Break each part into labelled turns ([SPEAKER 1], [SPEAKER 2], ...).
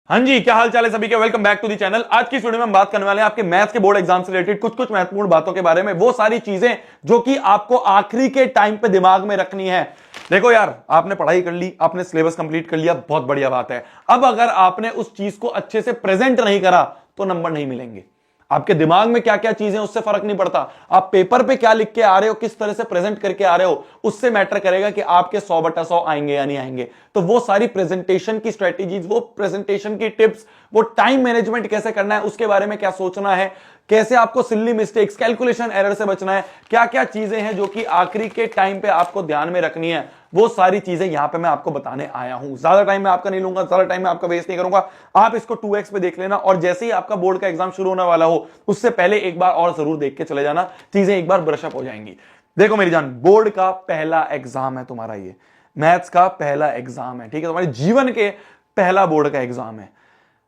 [SPEAKER 1] हाँ जी, क्या हाल चाल है सभी के। Welcome back to the channel. आज की वीडियो में हम बात करने वाले हैं आपके मैथ्स के बोर्ड एग्जाम से रिलेटेड कुछ महत्वपूर्ण बातों के बारे में, वो सारी चीजें जो कि आपको आखिरी के टाइम पे दिमाग में रखनी है। देखो यार, आपने पढ़ाई कर ली, आपने सिलेबस कंप्लीट कर लिया, बहुत बढ़िया बात है। अब अगर आपने उस चीज को अच्छे से प्रेजेंट नहीं करा तो नंबर नहीं मिलेंगे। आपके दिमाग में क्या क्या चीजें, उससे फर्क नहीं पड़ता। आप पेपर पे क्या लिख के आ रहे हो, किस तरह से प्रेजेंट करके आ रहे हो, उससे मैटर करेगा कि आपके 100/100 आएंगे या नहीं आएंगे। तो वो सारी प्रेजेंटेशन की स्ट्रेटेजीज, वो प्रेजेंटेशन की टिप्स, वो टाइम मैनेजमेंट कैसे करना है, उसके बारे में क्या सोचना है, कैसे आपको सिल्ली मिस्टेक्स, कैलकुलेशन एरर से बचना है, क्या क्या चीजें हैं जो कि आखिरी के टाइम पे आपको ध्यान में रखनी है, वो सारी चीजें यहां पे मैं आपको बताने आया हूं। ज्यादा टाइम मैं आपका नहीं लूंगा, ज्यादा टाइम मैं आपका वेस्ट नहीं करूंगा। आप इसको 2x पे देख लेना और जैसे ही आपका बोर्ड का एग्जाम शुरू होने वाला हो उससे पहले एक बार और जरूर देख के चले जाना, चीजें एक बार ब्रशअप हो जाएंगी। देखो मेरी जान, बोर्ड का पहला एग्जाम है तुम्हारा, ये मैथ्स का पहला एग्जाम है, ठीक है। तुम्हारे जीवन के पहला बोर्ड का एग्जाम है।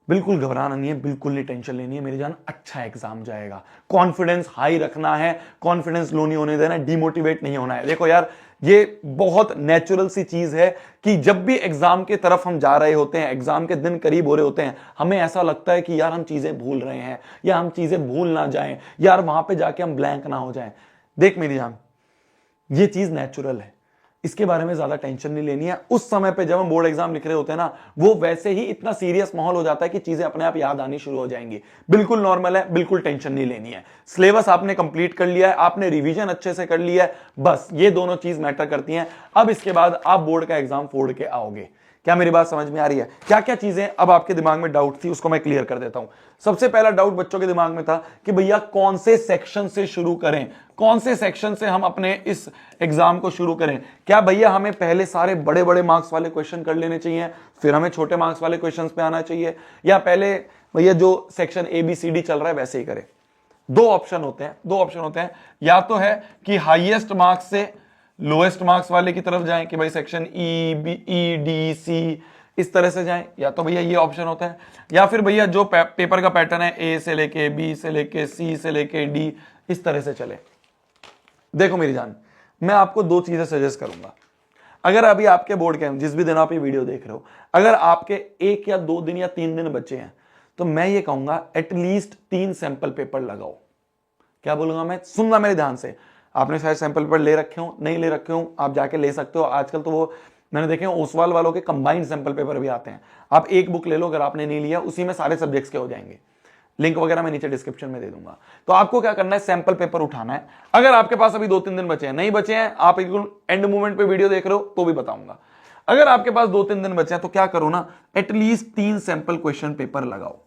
[SPEAKER 1] बिल्कुल घबराना नहीं है, बिल्कुल नहीं टेंशन लेनी है मेरी जान। अच्छा एग्जाम जाएगा। कॉन्फिडेंस हाई रखना है, कॉन्फिडेंस लो नहीं होने देना है, डिमोटिवेट नहीं होना है। देखो यार, ये बहुत नेचुरल सी चीज है कि जब भी एग्जाम की तरफ हम जा रहे होते हैं, एग्जाम के दिन करीब हो रहे होते हैं, हमें ऐसा लगता है कि यार हम चीजें भूल रहे हैं या हम चीजें भूल ना जाएं, यार वहां पे जाके हम ब्लैंक ना हो जाएं। देख मेरी जान, ये चीज नेचुरल है, इसके बारे में ज्यादा टेंशन नहीं लेनी है। उस समय पे जब हम बोर्ड एग्जाम लिख रहे होते हैं ना, वो वैसे ही इतना सीरियस माहौल हो जाता है कि चीजें अपने आप याद आनी शुरू हो जाएंगी। बिल्कुल नॉर्मल है, बिल्कुल टेंशन नहीं लेनी है। सिलेबस आपने कंप्लीट कर लिया है, आपने रिवीजन अच्छे से कर लिया है, बस ये दोनों चीज मैटर करती हैं। अब इसके बाद आप बोर्ड का एग्जाम फोड़ के आओगे। क्या मेरी बात समझ में आ रही है? क्या क्या चीजें अब आपके दिमाग में डाउट थी उसको मैं क्लियर कर देता हूं। सबसे पहला डाउट बच्चों के दिमाग में था कि भैया कौन से सेक्शन से शुरू करें, कौन से सेक्शन से हम अपने इस एग्जाम को शुरू करें। क्या भैया हमें पहले सारे बड़े बड़े मार्क्स वाले क्वेश्चन कर लेने चाहिए, फिर हमें छोटे मार्क्स वाले क्वेश्चन पे आना चाहिए, या पहले भैया जो सेक्शन ABCD चल रहा है वैसे ही करें? दो ऑप्शन होते हैं। या तो है कि हाईएस्ट मार्क्स से लोएस्ट मार्क्स वाले की तरफ जाएं कि भाई सेक्शन ED C इस तरह से जाएं, या तो भैया ये ऑप्शन होता है। या फिर भैया जो पेपर का पैटर्न है A से लेके B से लेके C से लेके D इस तरह से चले। देखो मेरी जान, मैं आपको दो चीजें सजेस्ट करूंगा। अगर अभी आपके बोर्ड के, जिस भी दिन आप ये वीडियो देख रहे हो, अगर आपके 1 या 2 दिन या 3 दिन बचे हैं, तो मैं ये कहूंगा एटलीस्ट 3 सैंपल पेपर लगाओ। क्या बोलूंगा मैं, सुनना मेरे ध्यान से। आपने शायद सैंपल पेपर ले रखे हो, नहीं ले रखे हो, आप जाके ले सकते हो। आजकल तो वो मैंने देखे ओसवाल वालों के कंबाइंड सैंपल पेपर भी आते हैं। आप एक बुक ले लो, अगर आपने नहीं लिया, उसी में सारे सब्जेक्ट्स के हो जाएंगे। लिंक वगैरह मैं नीचे डिस्क्रिप्शन में दे दूंगा। तो आपको क्या करना है, सैंपल पेपर उठाना है। अगर आपके पास अभी 2-3 दिन बचे हैं, नहीं बचे हैं, आप एक एंड मोमेंट पे वीडियो देख रहे हो तो भी बताऊंगा। अगर आपके पास 2-3 दिन बचे हैं तो क्या करो ना, एटलीस्ट 3 सैंपल क्वेश्चन पेपर लगाओ।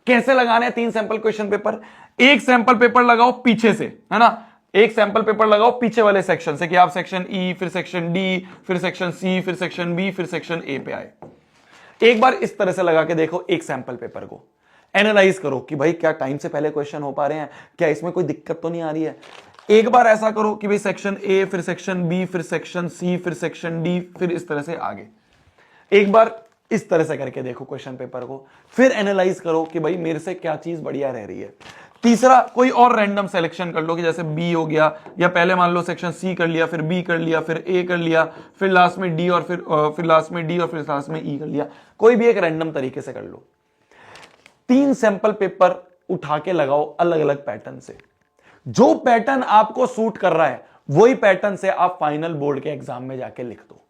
[SPEAKER 1] कैसे लगाने हैं 3 सैंपल क्वेश्चन पेपर? एक सैंपल पेपर लगाओ पीछे से, है ना, एक सैंपल पेपर लगाओ पीछे वाले सेक्शन से, कि आप सेक्शन E, फिर सेक्शन D, फिर सेक्शन C, फिर सेक्शन B, फिर सेक्शन A पे आए। एक बार इस तरह से लगा के देखो एक सैंपल पेपर को, एनालाइज करो कि भाई क्या टाइम से पहले क्वेश्चन हो पा रहे हैं, क्या इसमें कोई दिक्कत तो नहीं आ रही है। एक बार ऐसा करो कि भाई सेक्शन A, फिर सेक्शन B, फिर सेक्शन C, फिर सेक्शन D, फिर इस तरह से आगे। एक बार इस तरह से करके देखो क्वेश्चन पेपर को, फिर एनालाइज करो कि भाई मेरे से क्या चीज बढ़िया रह रही है। तीसरा, कोई और रैंडम सिलेक्शन कर लो कि जैसे B हो गया, या पहले मान लो सेक्शन C कर लिया, फिर B कर लिया, फिर A कर लिया, फिर लास्ट में D, और फिर लास्ट में D, और फिर लास्ट में E कर लिया। कोई भी एक रैंडम तरीके से कर लो। 3 सैंपल पेपर उठा के लगाओ अलग अलग पैटर्न से। जो पैटर्न आपको सूट कर रहा है वही पैटर्न से आप फाइनल बोर्ड के एग्जाम में जाके लिख दो।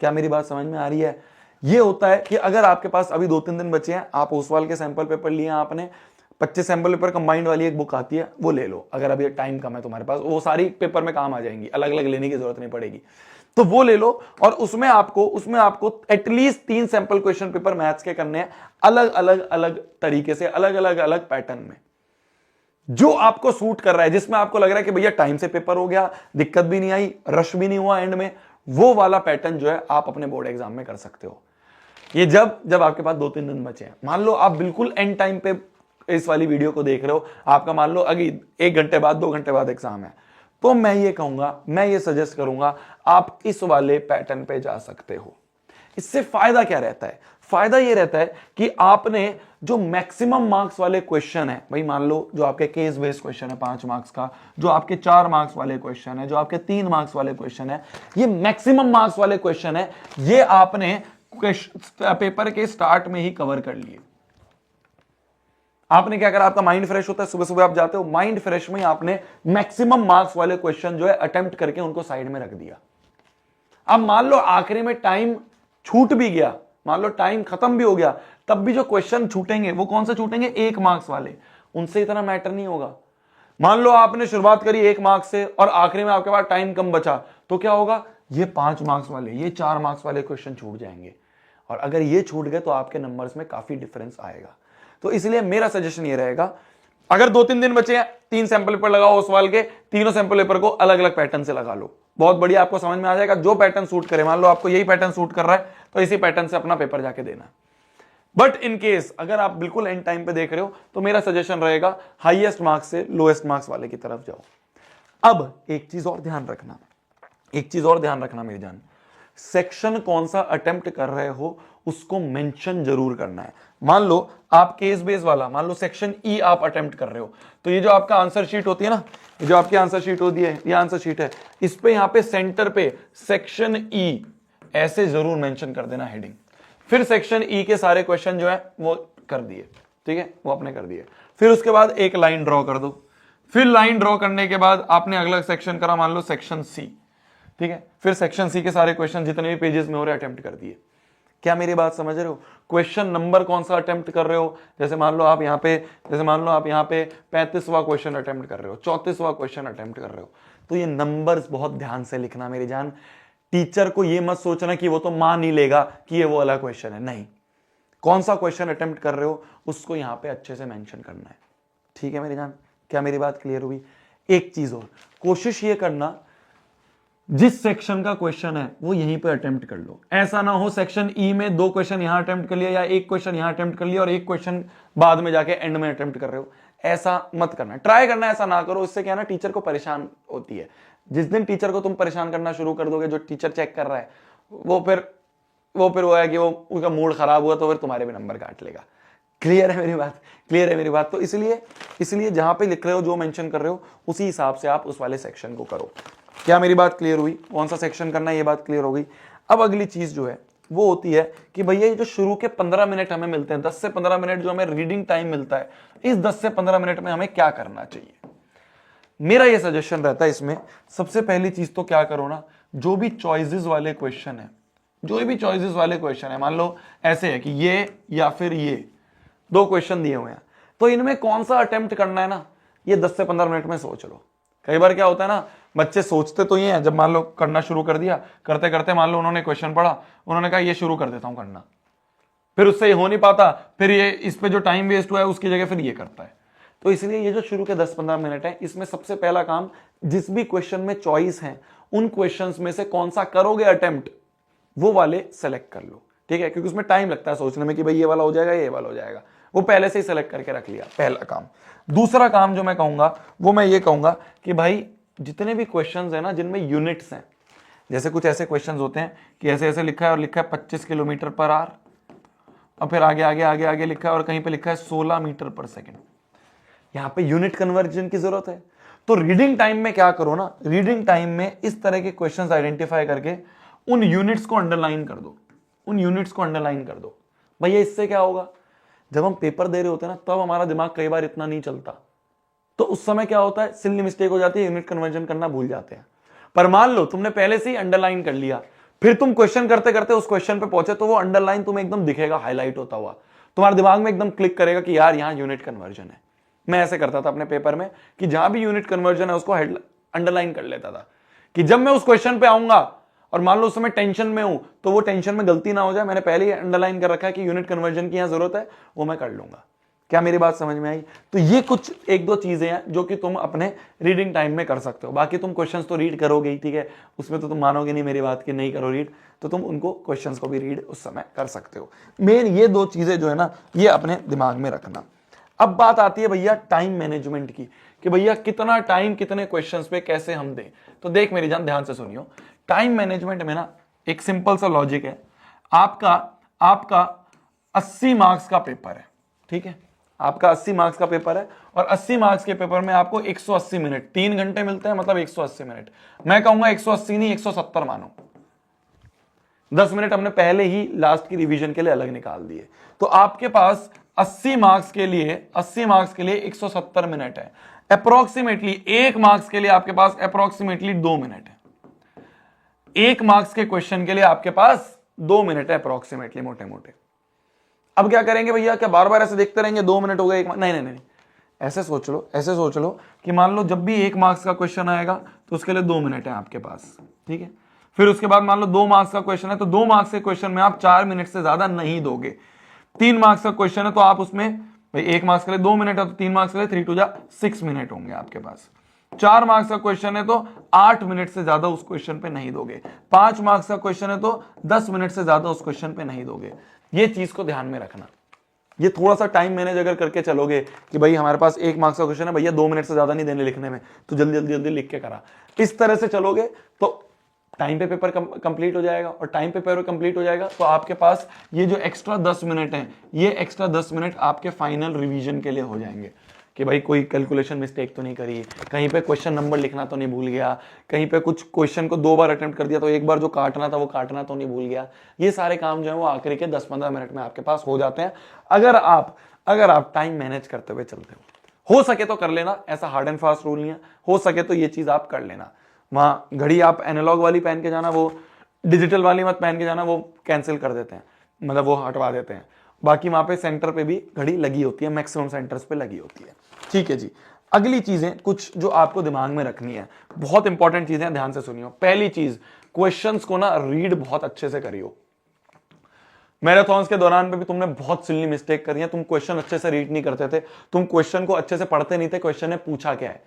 [SPEAKER 1] क्या मेरी बात समझ में आ रही है? ये होता है कि अगर आपके पास अभी 2-3 दिन बचे हैं, आप ओसवाल के सैंपल पेपर लिए, आपने 25 सैंपल पेपर कंबाइंड वाली एक बुक आती है, वो ले लो। अगर अभी टाइम कम है तुम्हारे पास, वो सारी पेपर में काम आ जाएंगी, अलग अलग लेने की जरूरत नहीं पड़ेगी, तो वो ले लो। और उसमें आपको at least 3 sample question paper maths के करने हैं, अलग तरीके से, अलग पैटर्न में, जो आपको सूट कर रहा है, जिसमें आपको लग रहा है कि भैया टाइम से पेपर हो गया, दिक्कत भी नहीं आई, रश भी नहीं हुआ एंड में, वो वाला पैटर्न जो है आप अपने बोर्ड एग्जाम में कर सकते हो। ये जब आपके पास 2-3 दिन बचे हैं, मान लो आप बिल्कुल एंड टाइम पे इस वाली वीडियो को देख रहे हो, आपका मान लो अभी 1 घंटे बाद, 2 घंटे बाद एग्जाम है, तो मैं ये कहूंगा, मैं ये सजेस्ट करूंगा, आप इस वाले पैटर्न पे जा सकते हो। इससे फायदा क्या रहता है? फायदा ये रहता है कि आपने जो मैक्सिमम मार्क्स वाले क्वेश्चन है, भाई मान लो जो आपके केस बेस्ड क्वेश्चन है 5 मार्क्स का, जो आपके 4 मार्क्स वाले क्वेश्चन है, जो आपके 3 मार्क्स वाले क्वेश्चन है, ये मैक्सिमम मार्क्स वाले क्वेश्चन है, ये आपने पेपर के स्टार्ट में ही कवर कर लिए। आपने क्या करा, आपका माइंड फ्रेश होता है, सुबह सुबह आप जाते हो, माइंड फ्रेश में आपने मैक्सिमम मार्क्स वाले क्वेश्चन जो है अटेम्प्ट करके उनको साइड में रख दिया। अब मान लो आखिरी में टाइम छूट भी गया, मान लो टाइम खत्म भी हो गया, तब भी जो क्वेश्चन छूटेंगे वो कौन से छूटेंगे, 1 मार्क्स वाले, उनसे इतना मैटर नहीं होगा। मान लो आपने शुरुआत करी 1 मार्क्स से और आखिरी में आपके पास टाइम कम बचा, तो क्या होगा, ये 5 मार्क्स वाले, ये 4 मार्क्स वाले क्वेश्चन छूट जाएंगे, और अगर ये छूट गए तो आपके नंबर्स में काफी डिफरेंस आएगा। तो इसलिए मेरा सजेशन ये रहेगा, अगर 2-3 दिन बचे हैं, 3 सैंपल पेपर लगाओ उस सवाल के, तीनों सैंपल पेपर को अलग अलग पैटर्न से लगा लो, बहुत बढ़िया, आपको समझ में आ जाएगा। जो पैटर्न सूट करे, मान लो आपको यही पैटर्न सूट कर रहा है तो इसी पैटर्न से अपना पेपर जाके देना। बट इन केस अगर आप बिल्कुल एंड टाइम पे देख रहे हो तो मेरा सजेशन रहेगा हाईएस्ट मार्क्स से लोएस्ट मार्क्स वाले की तरफ जाओ। अब एक चीज और ध्यान रखना, एक चीज और ध्यान रखना मेरी जान, सेक्शन कौन सा अटेम्प्ट कर रहे हो उसको मेंशन जरूर करना है। मान लो आप केस बेस वाला, मान लो सेक्शन ई आप अटेम्प्ट कर रहे हो, तो ये जो आपका आंसर शीट होती है ना, ये जो आपकी आंसर शीट होती है, ये आंसर शीट है, इस पे यहां पे सेंटर पे सेक्शन ई ऐसे जरूर मेंशन कर देना हेडिंग। फिर सेक्शन ई के सारे क्वेश्चन जो है वो कर दिए, ठीक है, वो आपने कर दिए। फिर उसके बाद एक लाइन ड्रॉ कर दो, फिर लाइन ड्रॉ करने के बाद आपने अगला सेक्शन करा, मान लो सेक्शन सी, ठीक है, फिर सेक्शन सी के सारे क्वेश्चन जितने भी पेजेस में हो रहे अटेम्प्ट कर दिए। क्या मेरी बात समझ रहे हो? क्वेश्चन नंबर कौन सा अटेम्प्ट कर रहे हो, जैसे मान लो आप यहाँ पे, जैसे मान लो आप यहाँ पे 35वां क्वेश्चन अटेम्प्ट कर रहे हो, 34वां क्वेश्चन अटेम्प्ट कर रहे हो, तो ये नंबर्स बहुत ध्यान से लिखना मेरी जान। टीचर को ये मत सोचना कि वो तो मान ही लेगा कि ये वो वाला क्वेश्चन है, नहीं, कौन सा क्वेश्चन अटेम्प्ट कर रहे हो उसको यहाँ पे अच्छे से मेंशन करना है, ठीक है मेरी जान। क्या मेरी बात क्लियर हुई? एक चीज और, कोशिश ये करना जिस सेक्शन का क्वेश्चन है वो यहीं पे अटेम्प्ट कर लो। ऐसा ना हो सेक्शन ई में 2 क्वेश्चन यहां अटेम्प्ट कर लिया या 1 क्वेश्चन यहां अटेम्प्ट कर लिया और 1 क्वेश्चन बाद में जाके एंड में अटेम्प्ट कर रहे हो, ऐसा मत करना, ट्राई करना ऐसा ना करो। इससे क्या ना, टीचर को परेशान होती है। जिस दिन टीचर को तुम परेशान करना शुरू कर दोगे, जो टीचर चेक कर रहा है वो फिर वो है कि वो उसका मूड खराब हुआ तो फिर तुम्हारे भी नंबर काट लेगा। क्लियर है मेरी बात? क्लियर है मेरी बात? तो इसलिए जहां पे लिख रहे हो, जो मेंशन कर रहे हो, उसी हिसाब से आप उस वाले सेक्शन को करो। क्या मेरी बात क्लियर हुई? कौन सा सेक्शन करना है ये बात क्लियर हो गई। अब अगली चीज जो है वो होती है कि भैया ये जो शुरू के 15 मिनट हमें मिलते हैं, 10 से 15 मिनट जो हमें रीडिंग टाइम मिलता है, इस 10 से 15 मिनट में हमें क्या करना चाहिए? मेरा ये सजेशन रहता है इसमें, सबसे पहली चीज तो क्या करो ना, जो भी चॉइसेस वाले क्वेश्चन है, जो भी चॉइसेस वाले क्वेश्चन है, मान लो ऐसे है कि ये या फिर ये 2 क्वेश्चन दिए हुए हैं, तो इनमें कौन सा अटेम्प्ट करना है ना, ये 10 से 15 मिनट में सोच लो। कई बार क्या होता है ना, बच्चे सोचते तो ये हैं, जब मान लो करना शुरू कर दिया, करते करते मान लो उन्होंने क्वेश्चन पढ़ा, उन्होंने कहा ये शुरू कर देता हूं करना, फिर उससे ये हो नहीं पाता, फिर ये इस पे जो टाइम वेस्ट हुआ है उसकी जगह फिर ये करता है। तो इसलिए ये जो शुरू के 10-15 मिनट है, इसमें सबसे पहला काम, जिस भी क्वेश्चन में चॉइस है उन क्वेश्चंस में से कौन सा करोगे अटेम्प्ट, वो वाले सेलेक्ट कर लो, ठीक है, क्योंकि उसमें टाइम लगता है सोचने में कि भाई ये वाला हो जाएगा, ये वाला हो जाएगा, वो पहले से ही सेलेक्ट करके रख लिया, पहला काम। दूसरा काम जो मैं कहूंगा वो मैं ये कहूंगा कि भाई जितने भी क्वेश्चंस है ना जिनमें यूनिट्स हैं, जैसे कुछ ऐसे क्वेश्चंस होते हैं कि ऐसे ऐसे लिखा है और लिखा है 25 किलोमीटर पर आवर, और फिर आगे आगे आगे आगे लिखा है और कहीं पे लिखा है 16 मीटर पर सेकेंड, यहां पे यूनिट कन्वर्जन की जरूरत है। तो रीडिंग टाइम में क्या करो ना, रीडिंग टाइम में इस तरह के क्वेश्चंस आइडेंटिफाई करके उन यूनिट्स को अंडरलाइन कर दो, उन यूनिट्स को अंडरलाइन कर दो। भैया इससे क्या होगा, जब हम पेपर दे रहे होते हैं ना, तब हमारा दिमाग कई बार इतना नहीं चलता, तो उस समय क्या होता है, सिली मिस्टेक हो जाती है, यूनिट कन्वर्जन करना भूल जाते हैं। पर मान लो तुमने पहले से ही अंडरलाइन कर लिया, फिर तुम क्वेश्चन करते करते उस क्वेश्चन पे पहुंचे, तो वो अंडरलाइन तुम्हें एकदम दिखेगा, हाईलाइट होता हुआ, तुम्हारे दिमाग में एकदम क्लिक करेगा कि यार यहां यूनिट कन्वर्जन है। मैं ऐसे करता था अपने पेपर में कि जहां भी यूनिट कन्वर्जन है उसको अंडरलाइन कर लेता था, कि जब मैं उस क्वेश्चन पे आऊंगा और मान लो उस समय टेंशन में हूं, तो वो टेंशन में गलती ना हो जाए, मैंने पहले ही अंडरलाइन कर रखा है कि यूनिट कन्वर्जन की यहां जरूरत है, वो मैं कर लूंगा। क्या मेरी बात समझ में आई? तो ये कुछ 1-2 चीजें हैं जो कि तुम अपने रीडिंग टाइम में कर सकते हो। बाकी तुम क्वेश्चंस तो रीड करोगे ही, ठीक है, उसमें तो तुम मानोगे नहीं मेरी बात कि नहीं करो रीड, तो तुम उनको क्वेश्चंस को भी रीड उस समय कर सकते हो। मेन ये 2 चीजें जो है ना, ये अपने दिमाग में रखना। अब बात आती है भैया टाइम मैनेजमेंट की, कि भैया कितना टाइम कितने क्वेश्चंस पे कैसे हम दें। तो देख मेरी जान, ध्यान से सुनियो, टाइम मैनेजमेंट में ना एक सिंपल सा लॉजिक है। आपका 80 मार्क्स का पेपर है, ठीक है, आपका 80 मार्क्स का पेपर है, और 80 मार्क्स के पेपर में आपको 180 मिनट, 3 घंटे मिलते हैं, मतलब 180 मिनट। मैं कहूंगा 180 नहीं 170 मानो, 10 मिनट हमने पहले ही लास्ट की रिवीजन के लिए अलग निकाल दिए। तो आपके पास 80 मार्क्स के लिए 170 मिनट है। अप्रोक्सीमेटली 1 मार्क्स के लिए आपके पास अप्रोक्सीमेटली 2 मिनट है। 1 मार्क्स के क्वेश्चन के लिए आपके पास 2 मिनट है अप्रोक्सीमेटली, मोटे मोटे। अब क्या करेंगे भैया, क्या बार बार ऐसे देखते रहेंगे 2 मिनट हो गए 1 नहीं नहीं नहीं, ऐसे सोच लो कि मान लो जब भी 1 मार्क्स का क्वेश्चन आएगा तो उसके लिए 2 मिनट है आपके पास, ठीक है। फिर उसके बाद मान लो 2 मार्क्स का क्वेश्चन है तो 2 मार्क्स के क्वेश्चन में आप 4 मिनट से ज्यादा नहीं दोगे। 3 मार्क्स का क्वेश्चन है तो आप उसमें भाई 1 मार्क्स के लिए 2 मिनट है तो 3 मार्क्स के लिए 3 टू 6 मिनट होंगे आपके पास। 4 मार्क्स का क्वेश्चन है तो 8 मिनट से ज्यादा उस क्वेश्चन पे नहीं दोगे। 5 मार्क्स का क्वेश्चन है तो 10 मिनट से ज्यादा उस क्वेश्चन पे नहीं दोगे। ये चीज को ध्यान में रखना। ये थोड़ा सा टाइम मैनेज अगर करके चलोगे कि भाई हमारे पास 1 मार्क्स का क्वेश्चन है भैया, 2 मिनट से ज्यादा नहीं देने लिखने में, तो जल्दी जल्दी जल्दी लिख के करा, इस तरह से चलोगे तो टाइम पे पेपर कंप्लीट हो जाएगा। और टाइम पे पेपर कंप्लीट हो जाएगा तो आपके पास ये जो एक्स्ट्रा 10 मिनट है, ये एक्स्ट्रा 10 मिनट आपके फाइनल रिवीजन के लिए हो जाएंगे कि भाई कोई कैलकुलेशन मिस्टेक तो नहीं करी, कहीं पे क्वेश्चन नंबर लिखना तो नहीं भूल गया, कहीं पे कुछ क्वेश्चन को 2 बार अटेम्प्ट कर दिया तो एक बार जो काटना था वो काटना तो नहीं भूल गया। ये सारे काम जो है वो आखिरी के 10-15 मिनट में आपके पास हो जाते हैं अगर आप टाइम मैनेज करते हुए चलते हो सके तो कर लेना, ऐसा हार्ड एंड फास्ट रूल नहीं है, हो सके तो ये चीज आप कर लेना। वहां घड़ी आप एनालॉग वाली पहन के जाना, वो डिजिटल वाली मत पहन के जाना, वो कैंसिल कर देते हैं, मतलब वो हटवा देते हैं। बाकी वहां पे सेंटर पे भी घड़ी लगी होती है, मैक्सिमम सेंटर्स पे लगी होती है, ठीक है जी। अगली चीजें कुछ जो आपको दिमाग में रखनी है, बहुत इंपॉर्टेंट चीजें, ध्यान से सुनियो। पहली चीज, क्वेश्चंस को ना रीड बहुत अच्छे से करियो। मैराथॉन्स के दौरान पे भी तुमने बहुत सिली मिस्टेक करी है, तुम क्वेश्चन अच्छे से रीड नहीं करते थे, तुम क्वेश्चन को अच्छे से पढ़ते नहीं थे, क्वेश्चन ने पूछा क्या है।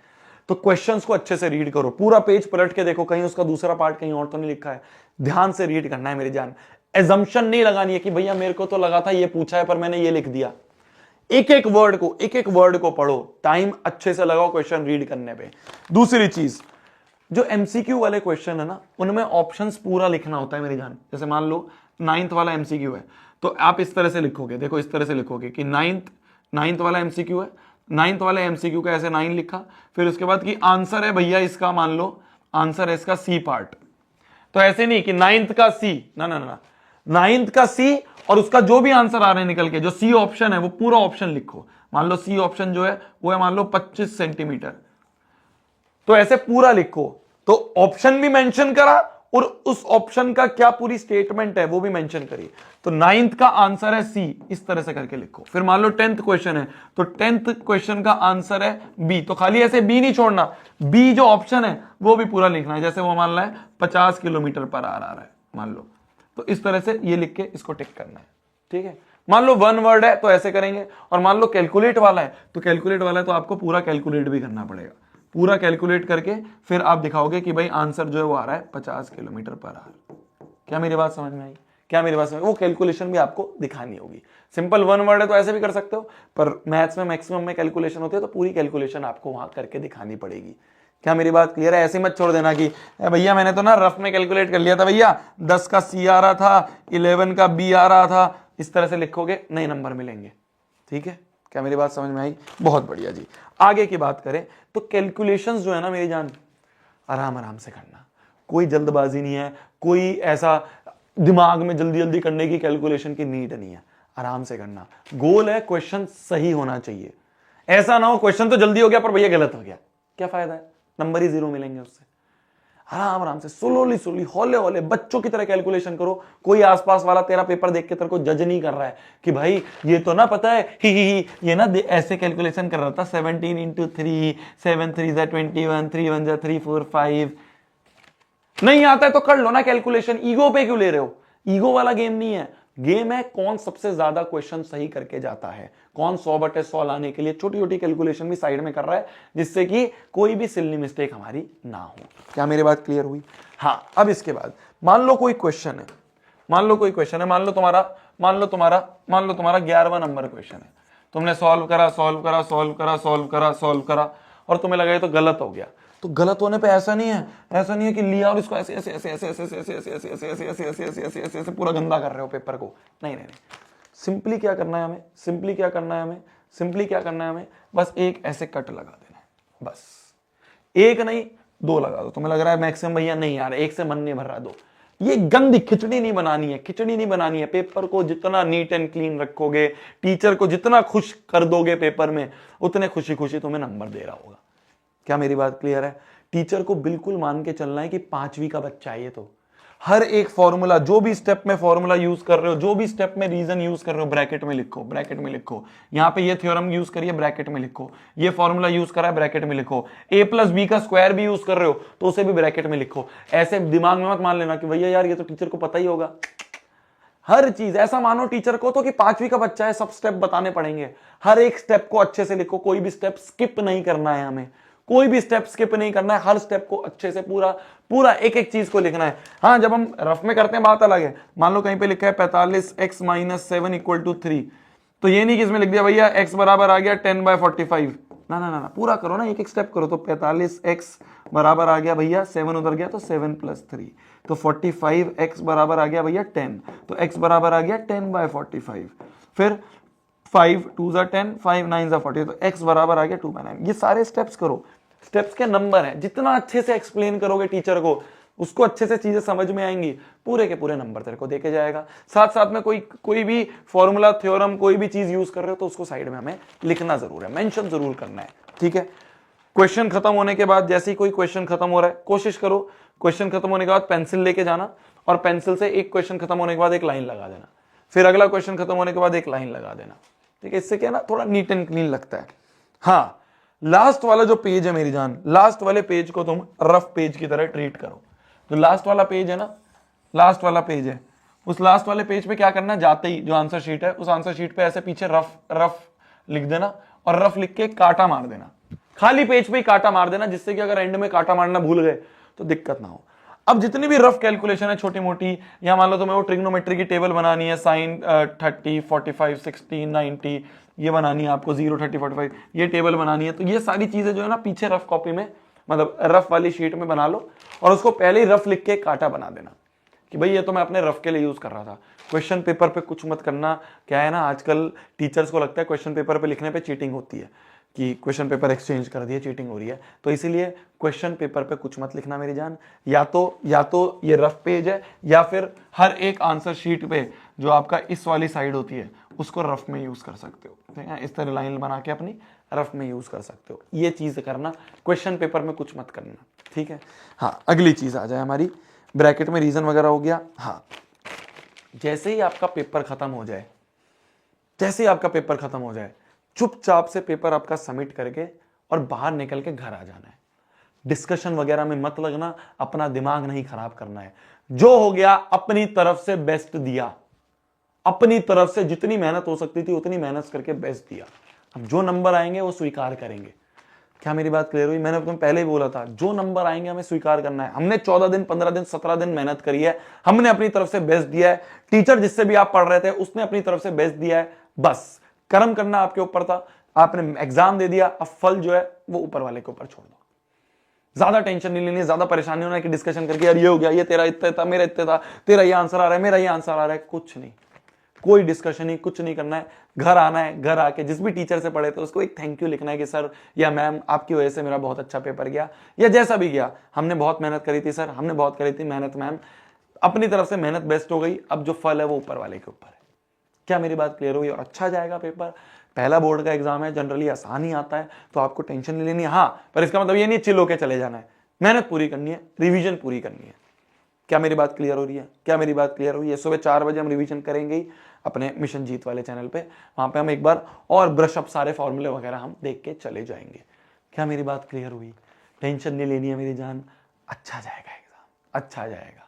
[SPEAKER 1] तो क्वेश्चंस को अच्छे से रीड करो, पूरा पेज पलट के देखो कहीं उसका दूसरा पार्ट कहीं और तो नहीं लिखा है, ध्यान से रीड करना है मेरी जान। एजम्पशन नहीं लगानी है कि भैया मेरे को तो लगा था ये पूछा है पर मैंने ये लिख दिया। एक एक वर्ड को पढ़ो, टाइम अच्छे से लगाओ क्वेश्चन रीड करने पे। दूसरी चीज, जो एमसीक्यू वाले क्वेश्चन है ना, उनमें ऑप्शंस पूरा लिखना होता है मेरी जान। जैसे मान लो 9th वाला एमसीक्यू है तो आप इस तरह से लिखोगे, देखो इस तरह से लिखोगे कि 9th वाला एमसीक्यू है, 9th वाले एमसीक्यू का ऐसे 9 लिखा, फिर उसके बाद कि आंसर है भैया इसका, मान लो आंसर है इसका सी पार्ट, तो ऐसे नहीं कि 9th का सी, ना 9th का सी और उसका जो भी आंसर आ रहे हैं निकल के, जो सी ऑप्शन है वो पूरा ऑप्शन लिखो। मान लो सी ऑप्शन जो है वो है मान लो 25 सेंटीमीटर, तो ऐसे पूरा लिखो। तो ऑप्शन भी मेंशन करा और उस ऑप्शन का क्या पूरी स्टेटमेंट है वो भी मेंशन करिए। तो 9th का आंसर है सी, इस तरह से करके लिखो। फिर मान लो 10th क्वेश्चन है तो 10th क्वेश्चन का आंसर है बी, तो खाली ऐसे बी नहीं छोड़ना, बी जो ऑप्शन है वो भी पूरा लिखना है। जैसे वो मान ला है 50 किलोमीटर पर आ रहा है मान लो, तो इस तरह से ये लिख के इसको टिक करना है, ठीक है। मान लो 1 वर्ड है तो ऐसे करेंगे, और मान लो कैलकुलेट वाला है तो आपको पूरा कैलकुलेट भी करना पड़ेगा। पूरा कैलकुलेट करके फिर आप दिखाओगे कि भाई आंसर जो है वो आ रहा है 50 किलोमीटर पर आवर। क्या मेरी बात समझ में आई? वो कैलकुलेशन भी आपको दिखानी होगी। सिंपल 1 वर्ड है तो ऐसे भी कर सकते हो, पर मैथ्स में मैक्सिमम में कैलकुलेशन होती है तो पूरी कैलकुलेशन आपको वहां करके दिखानी पड़ेगी। क्या मेरी बात क्लियर है? ऐसे मत छोड़ देना कि भैया मैंने तो ना रफ में कैलकुलेट कर लिया था भैया, 10 का सी आ रहा था, 11 का बी आ रहा था, इस तरह से लिखोगे नहीं नंबर मिलेंगे, ठीक है। क्या मेरी बात समझ में आई? बहुत बढ़िया जी। आगे की बात करें तो कैलकुलेशंस जो है ना मेरी जान, आराम आराम से करना, कोई जल्दबाजी नहीं है, कोई ऐसा दिमाग में जल्दी जल्दी करने की कैलकुलेशन की नीड नहीं है, आराम से करना। गोल है क्वेश्चन सही होना चाहिए, ऐसा ना हो क्वेश्चन तो जल्दी हो गया पर भैया गलत हो गया, क्या फायदा है, नंबर ही 0 मिलेंगे उससे। आराम आराम से स्लोली हौले हौले बच्चों की तरह कैलकुलेशन करो। कोई आसपास वाला तेरा पेपर देख के तेरे को जज नहीं कर रहा है कि भाई ये तो ना पता है ही ये ना ऐसे कैलकुलेशन कर रहा था 17 into 3, 7 3 21, 3 1 3 4 5। नहीं आता है तो कर लो ना कैलकुलेशन, ईगो पे क्यों ले रहे हो? ईगो वाला गेम नहीं है, गेम है कौन सबसे ज्यादा क्वेश्चन सही करके जाता है, कौन 100/100 लाने के लिए छोटी छोटी कैलकुलेशन भी साइड में कर रहा है जिससे कि कोई भी सिली मिस्टेक हमारी ना हो। क्या मेरी बात क्लियर हुई? हाँ, अब इसके बाद मान लो कोई क्वेश्चन है, मान लो तुम्हारा 11वां नंबर क्वेश्चन है, तुमने सॉल्व करा और तुम्हें लगा ये तो गलत हो गया। तो गलत होने पे ऐसा नहीं है कि लिया और इसको ऐसे ऐसे पूरा गंदा कर रहे हो पेपर को। नहीं, सिंपली क्या करना है हमें, बस एक ऐसे कट लगा देना है, बस एक नहीं 2 लगा दो। तुम्हें लग रहा है मैक्सिमम भैया नहीं यार एक से मन नहीं भर रहा, 2 ये गंदी खिचड़ी नहीं बनानी है, खिचड़ी नहीं बनानी है। पेपर को जितना नीट एंड क्लीन रखोगे, टीचर को जितना खुश कर दोगे पेपर में, उतने खुशी खुशी तुम्हें नंबर दे रहा होगा। क्या मेरी बात क्लियर है? टीचर को बिल्कुल मान के चलना है कि 5वीं का बच्चा है ये, तो हर एक फॉर्मूला, जो भी स्टेप में फॉर्मूला यूज कर रहे हो, जो भी स्टेप में रीजन यूज कर रहे हो, ब्रैकेट में लिखो, ब्रैकेट में लिखो। यहां पे ये थ्योरम यूज करिए, ब्रैकेट में लिखो। ये फॉर्मूला यूज करा है, ब्रैकेट में लिखो। a+b का स्क्वायर भी यूज कर रहे हो तो उसे भी ब्रैकेट में लिखो। ऐसे दिमाग में मत मान लेना कि भैया यार ये तो टीचर को पता ही होगा। हर चीज ऐसा मानो टीचर को तो कि 5वीं का बच्चा है, सब स्टेप बताने पड़ेंगे। हर एक स्टेप को अच्छे से लिखो, कोई भी स्टेप स्किप नहीं करना है हमें, कोई भी स्टेप स्किप नहीं करना है। हर स्टेप को अच्छे से पूरा पूरा एक एक चीज को लिखना है। हाँ, जब हम रफ में करते हैं बात अलग है। मान लो कहीं पे लिखा है 45x - 7 = 3, तो ये नहीं कि इसमें लिख दिया भैया x बराबर आ गया 10/45। ना ना ना ना, पूरा करो ना, एक एक स्टेप करो। तो 45x बराबर आ गया भैया 7 उधर गया तो 7 + 3, तो 45x बराबर आ गया भैया 10, तो x बराबर आ गया 10/45। फिर 5 2 = 10, 5 9 = 40, तो x बराबर आ गया 2/9। ये सारे स्टेप्स करो, स्टेप्स के नंबर हैं। जितना अच्छे से एक्सप्लेन करोगे टीचर को, उसको अच्छे से चीजें समझ में आएंगी, पूरे के पूरे नंबर तेरे को देके जाएगा। साथ साथ में कोई भी फॉर्मूला, थ्योरम, कोई भी चीज यूज कर रहे हो तो उसको साइड में हमें लिखना जरूर है, मेंशन जरूर करना है, ठीक है। क्वेश्चन खत्म होने के बाद, जैसे ही कोई क्वेश्चन खत्म हो रहा है, कोशिश करो क्वेश्चन खत्म होने के बाद पेंसिल लेके जाना, और पेंसिल से एक क्वेश्चन खत्म होने के बाद एक लाइन लगा देना, फिर अगला क्वेश्चन खत्म होने के बाद एक लाइन लगा देना, ठीक है। इससे क्या ना, थोड़ा नीट एंड क्लीन लगता है। हाँ, लास्ट वाला जो पेज है मेरी जान, लास्ट वाले पेज को तुम रफ पेज की तरह ट्रीट करो। जो लास्ट वाला पेज है ना, लास्ट वाला पेज है, उस लास्ट वाले पेज पे क्या करना, जाते ही जो आंसर शीट है, उस आंसर शीट पे ऐसे पीछे रफ रफ लिख देना, और रफ लिख के कांटा मार देना। खाली पेज पे ही कांटा मार देना, जिससे कि अगर एंड में कांटा मारना भूल गए तो दिक्कत ना हो। अब जितनी भी रफ कैलकुलेशन है छोटी मोटी, या मान लो तुम्हें वो ट्रिग्नोमेट्री की टेबल बनानी है, साइन 30 45 60 90 ये बनानी है आपको, 0 30 45 ये टेबल बनानी है, तो ये सारी चीजें जो है ना पीछे रफ कॉपी में, मतलब रफ वाली शीट में बना लो, और उसको पहले ही रफ लिख के कांटा बना देना कि भाई ये तो मैं अपने रफ के लिए यूज कर रहा था। क्वेश्चन पेपर पे कुछ मत करना। क्या है ना, आजकल टीचर्स को लगता है क्वेश्चन पेपर पे लिखने पे चीटिंग होती है, कि क्वेश्चन पेपर एक्सचेंज कर दिया, चीटिंग हो रही है, तो इसीलिए क्वेश्चन पेपर पे कुछ मत लिखना मेरी जान। या तो ये रफ पेज है, या फिर हर एक आंसर शीट पे जो आपका इस वाली साइड होती है उसको रफ में यूज कर सकते हो, ठीक है। इस तरह लाइन बना के अपनी रफ में यूज कर सकते हो। ये चीज करना, क्वेश्चन पेपर में कुछ मत करना, ठीक है। हाँ, अगली चीज आ जाए हमारी, ब्रैकेट में रीजन वगैरह हो गया। हाँ, जैसे ही आपका पेपर खत्म हो जाए, जैसे ही आपका पेपर खत्म हो जाए, चुपचाप से पेपर आपका सबमिट करके और बाहर निकल के घर आ जाना है। डिस्कशन वगैरह में मत लगना, अपना दिमाग नहीं खराब करना है। जो हो गया अपनी तरफ से बेस्ट दिया, अपनी तरफ से जितनी मेहनत हो सकती थी उतनी मेहनत करके बेस्ट दिया। अब जो नंबर आएंगे वो स्वीकार करेंगे। क्या मेरी बात क्लियर हुई? मैंने तुम्हें पहले ही बोला था, जो नंबर आएंगे हमें स्वीकार करना है। हमने 14 दिन 15 दिन 17 दिन मेहनत करी है, हमने अपनी तरफ से बेस्ट दिया है। टीचर जिससे भी आप पढ़ रहे थे उसने अपनी तरफ से बेस्ट दिया है। बस कर्म करना आपके ऊपर था, आपने एग्जाम दे दिया, अब फल जो है वो ऊपर वाले के ऊपर छोड़ दो। ज्यादा टेंशन नहीं लेनी, ज्यादा परेशानी होना कि डिस्कशन करके यार ये हो गया, ये तेरा इतना था, मेरा इतना था, तेरा ये आंसर आ रहा है, मेरा ये आंसर आ रहा है। कुछ नहीं, कोई डिस्कशन नहीं, कुछ नहीं करना है। घर आना है, घर आके जिस भी टीचर से पढ़े थे उसको एक थैंक यू लिखना है कि सर या मैम आपकी वजह से मेरा बहुत अच्छा पेपर गया, या जैसा भी गया, हमने बहुत मेहनत करी थी सर, हमने बहुत करी थी मेहनत मैम, अपनी तरफ से मेहनत बेस्ट हो गई, अब जो फल है वो ऊपर वाले के ऊपर है। क्या मेरी बात क्लियर हुई? और अच्छा जाएगा पेपर। पहला बोर्ड का एग्जाम है, जनरली आसान ही आता है, तो आपको टेंशन नहीं लेनी है। हाँ, पर इसका मतलब ये नहीं चिल होके चले जाना है, मेहनत पूरी करनी है, रिवीजन पूरी करनी है। क्या मेरी बात क्लियर हो रही है? क्या मेरी बात क्लियर हुई है? सुबह 4 बजे हम रिवीजन करेंगे ही अपने मिशन जीत वाले चैनल पे, वहां पे हम एक बार और ब्रश अप सारे फॉर्मूले वगैरह हम देख के चले जाएंगे। क्या मेरी बात क्लियर हुई? टेंशन नहीं लेनी है मेरी जान, अच्छा जाएगा एग्जाम, अच्छा जाएगा,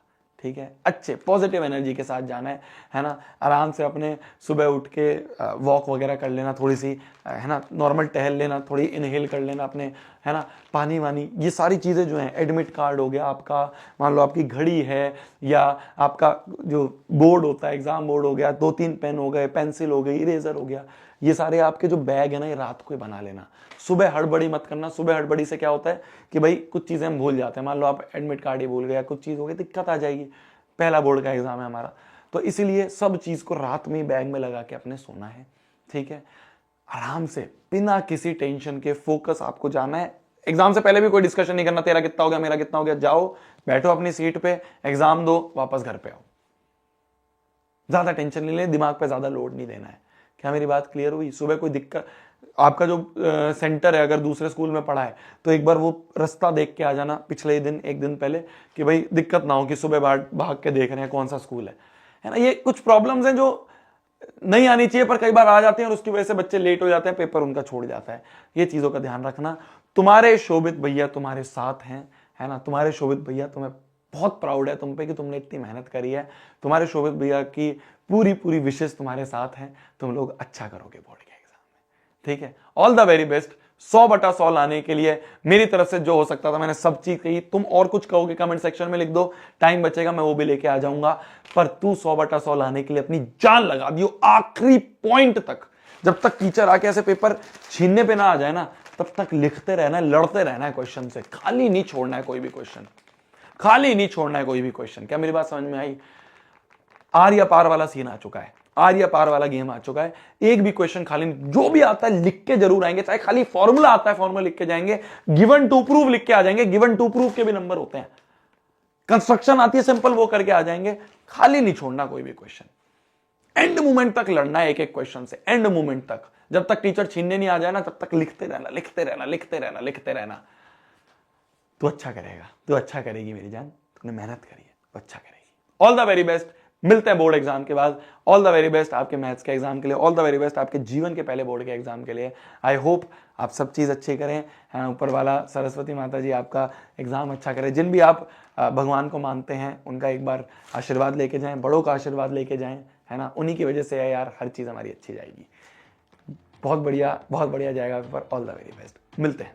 [SPEAKER 1] ठीक है। अच्छे पॉजिटिव एनर्जी के साथ जाना है ना। आराम से अपने सुबह उठ के वॉक वगैरह कर लेना, थोड़ी सी है ना, नॉर्मल टहल लेना, थोड़ी इनहेल कर लेना अपने, है ना, पानी वानी, ये सारी चीज़ें जो हैं। एडमिट कार्ड हो गया आपका, मान लो आपकी घड़ी है, या आपका जो बोर्ड होता है एग्जाम बोर्ड हो गया, 2-3 पेन हो गए, पेंसिल हो गई, इरेजर हो गया, ये सारे आपके जो बैग है ना, ये रात को ही बना लेना। सुबह हड़बड़ी मत करना। सुबह हड़बड़ी से क्या होता है कि भाई कुछ चीज़ें हम भूल जाते हैं। मान लो आप एडमिट कार्ड ही भूल गए, कुछ चीज़ हो गई, दिक्कत आ जाएगी। पहला बोर्ड का एग्जाम है हमारा, तो इसीलिए सब चीज़ को रात में बैग में लगा के अपने सोना है, ठीक है। आराम से बिना किसी टेंशन के फोकस आपको जाना है, एग्जाम से पहले भी कोई डिस्कशन नहीं करना, तेरा कितना हो गया, मेरा कितना हो गया। जाओ बैठो अपनी सीट पे, एग्जाम दो, वापस घर पे आओ। ज्यादा टेंशन नहीं ले, दिमाग पे ज्यादा लोड नहीं देना है। क्या मेरी बात क्लियर हुई? सुबह कोई दिक्कत, आपका जो सेंटर है अगर दूसरे स्कूल में पढ़ा है तो एक बार वो रास्ता देख के आ जाना पिछले दिन, एक दिन पहले, कि भाई दिक्कत ना हो कि सुबह भाग के देख रहे हैं कौन सा स्कूल है ना। ये कुछ प्रॉब्लम्स हैं जो नहीं आनी चाहिए पर कई बार आ जाती हैं और उसकी वजह से बच्चे लेट हो जाते हैं, पेपर उनका छोड़ जाता है। ये चीजों का ध्यान रखना। तुम्हारे शोभित भैया तुम्हारे साथ हैं, है ना। तुम्हारे शोभित भैया, तुम्हें बहुत प्राउड है तुम पे कि तुमने इतनी मेहनत करी है। तुम्हारे शोभित भैया की पूरी पूरी विशेष तुम्हारे साथ हैं। तुम लोग अच्छा करोगे बोर्ड के एग्जाम में, ठीक है। All the very best. 100/100 लाने के लिए मेरी तरफ से जो हो सकता था मैंने सब चीज कही। तुम और कुछ कहोगे कमेंट सेक्शन में लिख दो, टाइम बचेगा मैं वो भी लेके आ जाऊंगा। पर तू 100/100 लाने के लिए अपनी जान लगा दियो आखिरी पॉइंट तक। जब तक टीचर आके ऐसे पेपर छीनने पे ना आ जाए ना, तब तक लिखते रहना है, लड़ते रहना है क्वेश्चन से, खाली नहीं छोड़ना है कोई भी क्वेश्चन, खाली नहीं छोड़ना है कोई भी क्वेश्चन। क्या मेरी बात समझ में आई? आर या पार वाला सीन आ चुका है, आर या पार वाला गेम आ चुका है। एक भी क्वेश्चन खाली नहीं, जो भी आता है लिख के जरूर आएंगे। चाहे खाली फॉर्मूला आता है फॉर्मूला लिख के जाएंगे, गिवन टू प्रूव लिख के आ जाएंगे, गिवन टू प्रूव के भी नंबर होते हैं। कंस्ट्रक्शन आती है सिंपल, वो करके आ जाएंगे। खाली नहीं छोड़ना कोई भी क्वेश्चन, एंड मोमेंट तक लड़ना है एक एक क्वेश्चन से, एंड मोमेंट तक। जब तक टीचर छीनने नहीं आ जाए ना, तब तक लिखते रहना, लिखते रहना, लिखते रहना, लिखते रहना। तू अच्छा करेगा, तू अच्छा करेगी मेरी जान, तूने मेहनत करी है, तू अच्छा करेगी। All the very best. मिलते हैं बोर्ड एग्जाम के बाद। ऑल द वेरी बेस्ट आपके मैथ्स के एग्जाम के लिए, ऑल द वेरी बेस्ट आपके जीवन के पहले बोर्ड के एग्जाम के लिए। आई होप आप सब चीज़ अच्छी करें, ऊपर वाला सरस्वती माता जी आपका एग्जाम अच्छा करें। जिन भी आप भगवान को मानते हैं उनका एक बार आशीर्वाद लेके जाएं, बड़ों का आशीर्वाद लेके जाएं, है ना। उन्हीं की वजह से है यार हर चीज़ हमारी अच्छी जाएगी। बहुत बढ़िया जाएगा paper. All the very best. मिलते हैं।